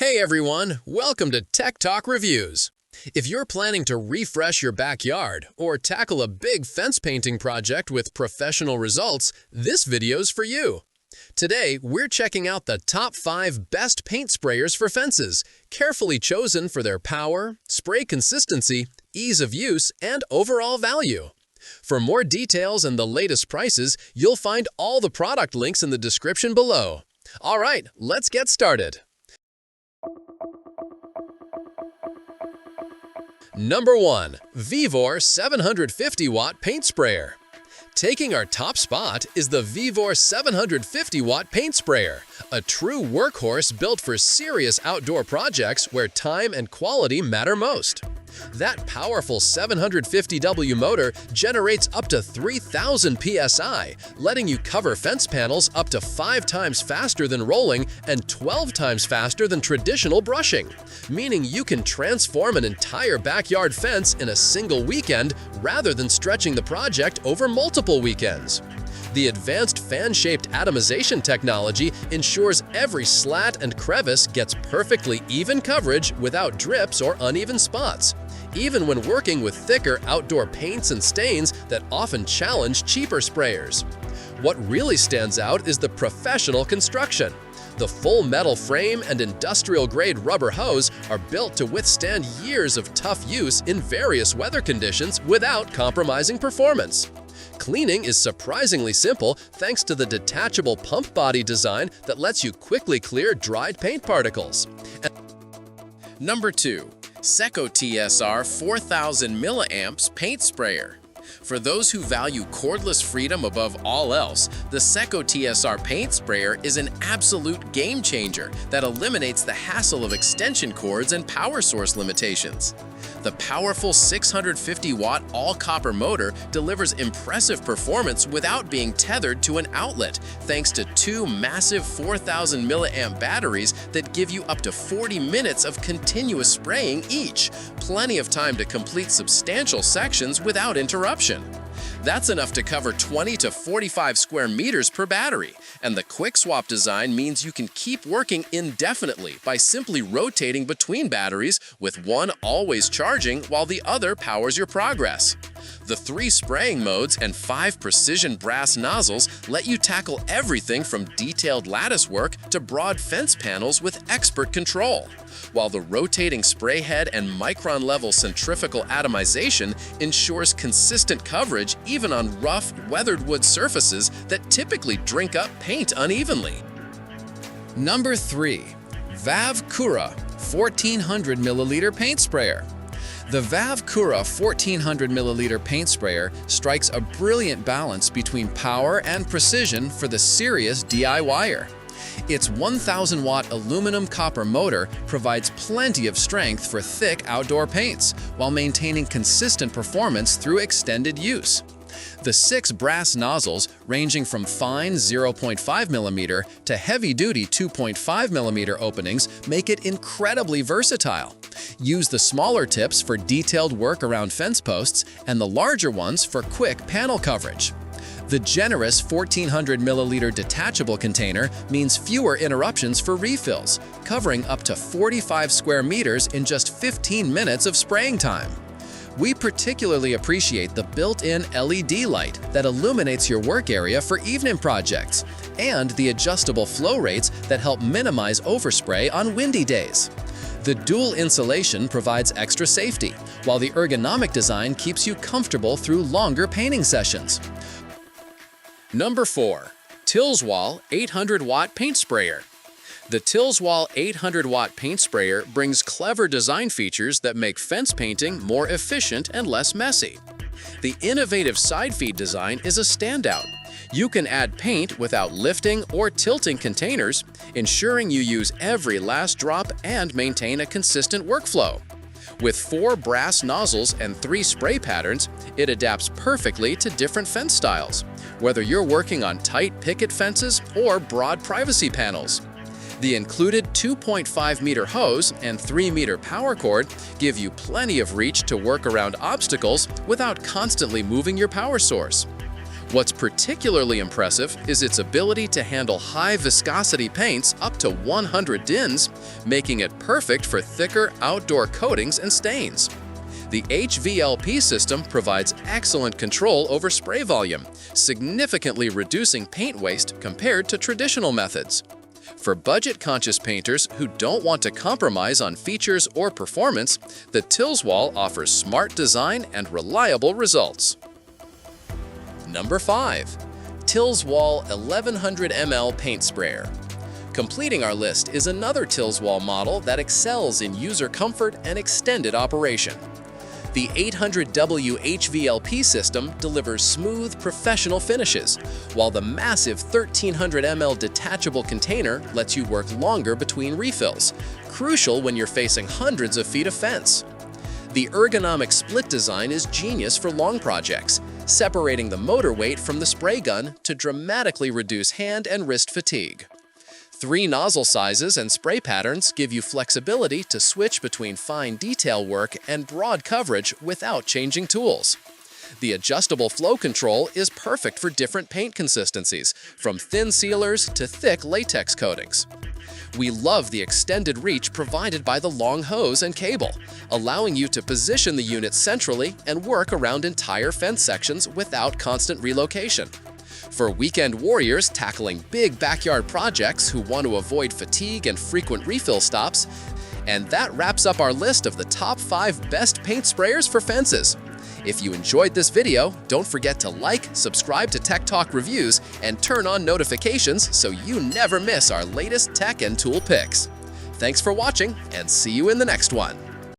Hey everyone, welcome to Tech Talk Reviews. If you're planning to refresh your backyard or tackle a big fence painting project with professional results, this video's for you. Today, we're checking out the top 5 best paint sprayers for fences, carefully chosen for their power, spray consistency, ease of use, and overall value. For more details and the latest prices, you'll find all the product links in the description below. All right, let's get started. Number 1. VEVOR 750-watt paint sprayer. Taking our top spot is the VEVOR 750-watt paint sprayer, a true workhorse built for serious outdoor projects where time and quality matter most. That powerful 750W motor generates up to 3,000 psi, letting you cover fence panels up to 5 times faster than rolling and 12 times faster than traditional brushing, meaning you can transform an entire backyard fence in a single weekend rather than stretching the project over multiple weekends. The advanced fan-shaped atomization technology ensures every slat and crevice gets perfectly even coverage without drips or uneven spots, even when working with thicker outdoor paints and stains that often challenge cheaper sprayers. What really stands out is the professional construction. The full metal frame and industrial-grade rubber hose are built to withstand years of tough use in various weather conditions without compromising performance. Cleaning is surprisingly simple thanks to the detachable pump body design that lets you quickly clear dried paint particles. Number 2. SECOCTSR 4000 mAh paint sprayer. For those who value cordless freedom above all else, the SECOCTSR paint sprayer is an absolute game changer that eliminates the hassle of extension cords and power source limitations. The powerful 650-watt all-copper motor delivers impressive performance without being tethered to an outlet, thanks to 2 massive 4,000 mAh batteries that give you up to 40 minutes of continuous spraying each, plenty of time to complete substantial sections without interruption. That's enough to cover 20 to 45 square meters per battery, and the quick swap design means you can keep working indefinitely by simply rotating between batteries, with one always charging while the other powers your progress. The 3 spraying modes and 5 precision brass nozzles let you tackle everything from detailed lattice work to broad fence panels with expert control, while the rotating spray head and micron-level centrifugal atomization ensures consistent coverage even on rough, weathered wood surfaces that typically drink up paint unevenly. Number 3. VAVCURAA 1400 ml paint sprayer. The VAVCURAA 1400 ml paint sprayer strikes a brilliant balance between power and precision for the serious DIYer. Its 1,000-watt aluminum-copper motor provides plenty of strength for thick outdoor paints while maintaining consistent performance through extended use. The 6 brass nozzles, ranging from fine 0.5 mm to heavy-duty 2.5 mm openings, make it incredibly versatile. Use the smaller tips for detailed work around fence posts and the larger ones for quick panel coverage. The generous 1,400 ml detachable container means fewer interruptions for refills, covering up to 45 square meters in just 15 minutes of spraying time. We particularly appreciate the built-in LED light that illuminates your work area for evening projects, and the adjustable flow rates that help minimize overspray on windy days. The dual insulation provides extra safety, while the ergonomic design keeps you comfortable through longer painting sessions. Number 4. Tilswall 800-watt paint sprayer. The Tilswall 800-watt paint sprayer brings clever design features that make fence painting more efficient and less messy. The innovative side feed design is a standout. You can add paint without lifting or tilting containers, ensuring you use every last drop and maintain a consistent workflow. With 4 brass nozzles and 3 spray patterns, it adapts perfectly to different fence styles, whether you're working on tight picket fences or broad privacy panels. The included 2.5-meter hose and 3-meter power cord give you plenty of reach to work around obstacles without constantly moving your power source. What's particularly impressive is its ability to handle high viscosity paints up to 100 DINs, making it perfect for thicker outdoor coatings and stains. The HVLP system provides excellent control over spray volume, significantly reducing paint waste compared to traditional methods. For budget-conscious painters who don't want to compromise on features or performance, the Tilswall offers smart design and reliable results. Number 5. Tilswall 1100 ml Paint Sprayer. Completing our list is another Tilswall model that excels in user comfort and extended operation. The 800W HVLP system delivers smooth, professional finishes, while the massive 1300 ml detachable container lets you work longer between refills, crucial when you're facing hundreds of feet of fence. The ergonomic split design is genius for long projects, separating the motor weight from the spray gun to dramatically reduce hand and wrist fatigue. 3 nozzle sizes and spray patterns give you flexibility to switch between fine detail work and broad coverage without changing tools. The adjustable flow control is perfect for different paint consistencies, from thin sealers to thick latex coatings. We love the extended reach provided by the long hose and cable, allowing you to position the unit centrally and work around entire fence sections without constant relocation. For weekend warriors tackling big backyard projects who want to avoid fatigue and frequent refill stops. And that wraps up our list of the top 5 best paint sprayers for fences. If you enjoyed this video, don't forget to like, subscribe to Tech Talk Reviews, and turn on notifications so you never miss our latest tech and tool picks. Thanks for watching, and see you in the next one.